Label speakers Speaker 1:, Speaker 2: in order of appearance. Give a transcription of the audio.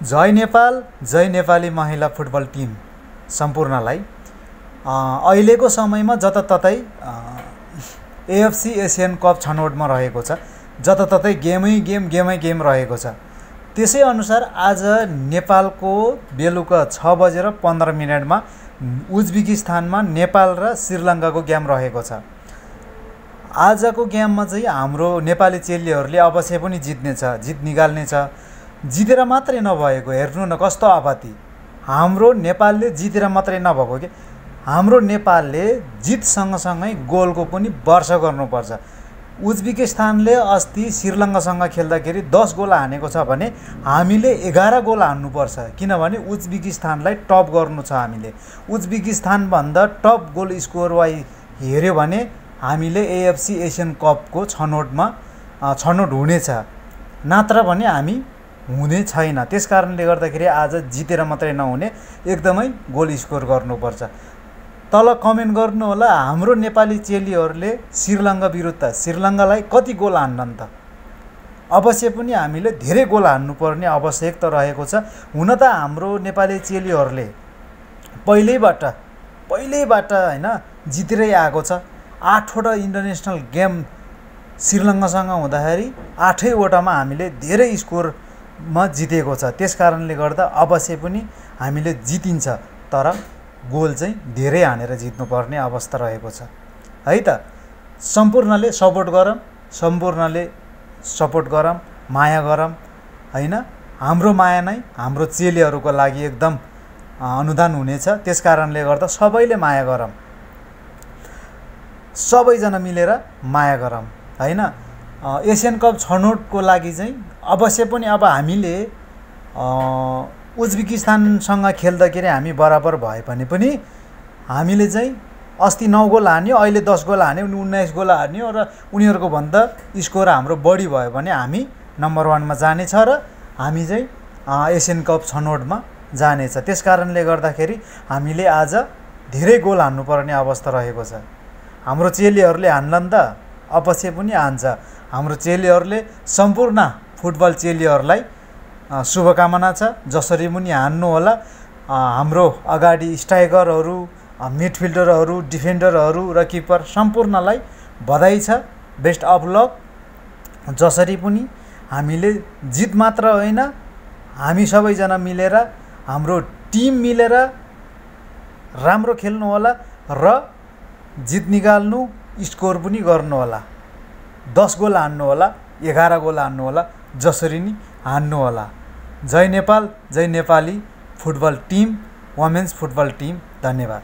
Speaker 1: जय नेपाल, जय नेपाली महिला football team सम्पूर्णलाई अहिलेको समयमा जताततै एएफसी एसियन कप छनौटमा रहेको छ। जताततै गेमै गेम रहेको छ। त्यसै अनुसार आज नेपालको बेलुका 6:15 उज्बेकिस्तानमा नेपाल र श्रीलङ्काको गेम रहेको छ। आजको गेममा चाहिँ हाम्रो नेपाली चेलीहरूले अवश्य पनि जित निकाल्नेछ। जितेर मात्रै नभएको, हेर्नु न कस्तो आपत्ति, हाम्रो नेपालले जितेर मात्रै नभएको के हाम्रो नेपालले जित सँगसँगै गोलको पनि वर्षा गर्नुपर्छ। उज्बेकिस्तानले अस्ति श्रीलङ्कासँग खेल्दाखेरि 10 गोल हानेको छ भने हामीले 11 गोल हान्नुपर्छ, किनभने उज्बेकिस्तानलाई टप गर्नु छ। हामीले उज्बेकिस्तानभन्दा टप गोल स्कोर हेऱ्यो भने हामीले एएफसी एसियन कपको छनौट हुनेछ, नत्र भने हामी हुने छैन। त्यसकारणले गर्दाखेरि आज जितेर मात्रै नहुने, एकदमै गोल स्कोर गर्नुपर्छ। तल कमेन्ट गर्नु होला, हाम्रो नेपाली चेलीहरूले श्रीलङ्का विरुद्ध श्रीलङ्कालाई कति गोल हान्नन् त? अवश्य पनि हामीले धेरै गोल हान्नुपर्ने आवश्यकता रहेको छ। हुन त हाम्रो नेपाली चेलीहरूले पहिल्यैबाट हैन जितेरै आएको छ। 8वटा इन्टरनेसनल गेम श्रीलङ्कासँग हुँदाखेरि 8वटामा हामीले धेरै स्कोरमा जितेको छ। त्यसकारणले गर्दा अवश्य पनि हामीले जितिन्छ, तर गोल चाहिँ धेरै हानेर जित्नुपर्ने अवस्था रहेको छ है त। सम्पूर्णले सपोर्ट गरौँ, माया गरौँ हैन। हाम्रो माया नै हाम्रो चेलीहरूको लागि एकदम अनुदान हुनेछ। त्यसकारणले गर्दा सबैले माया गरौँ, सबैजना मिलेर माया गरौँ हैन। एसियन कप छनौटको लागि चाहिँ अवश्य पनि अब हामीले उज्बेकिस्तानसँग खेल्दाखेरि हामी बराबर भए पनि हामीले चाहिँ अस्ति 9 गोल हान्यो, अहिले 10 गोल हान्यो, 19 गोल हान्यो र उनीहरूको भन्दा स्कोर हाम्रो बढी भयो भने हामी नम्बर 1मा जानेछ र हामी चाहिँ एसियन कप छनौटमा जानेछ। त्यसकारणले गर्दाखेरि हामीले आज धेरै गोल हान्नुपर्ने अवस्था रहेको छ। हाम्रो चेलीहरूले हान्लान् त, अवश्य पनि हान्छ। हाम्रो चेलीहरूले सम्पूर्ण फुटबल चेलीहरूलाई शुभकामना छ। जसरी पनि हान्नु होला। हाम्रो अगाडि स्ट्राइकरहरू, मिडफिल्डरहरू, डिफेन्डरहरू र किपर सम्पूर्णलाई बधाई छ। Best of lock. जसरी पनि हामीले जित मात्र होइन, हामी सबैजना मिलेर, हाम्रो टिम मिलेर राम्रो खेल्नु होला र जित निकाल्नु, स्कोर पनि गर्नु होला। 10 गोल हान्नु होला, 11 गोल हान्नु होला, जसरी नि हान्नु होला। जय नेपाल, जय Nepali football team, women's football team. धन्यवाद।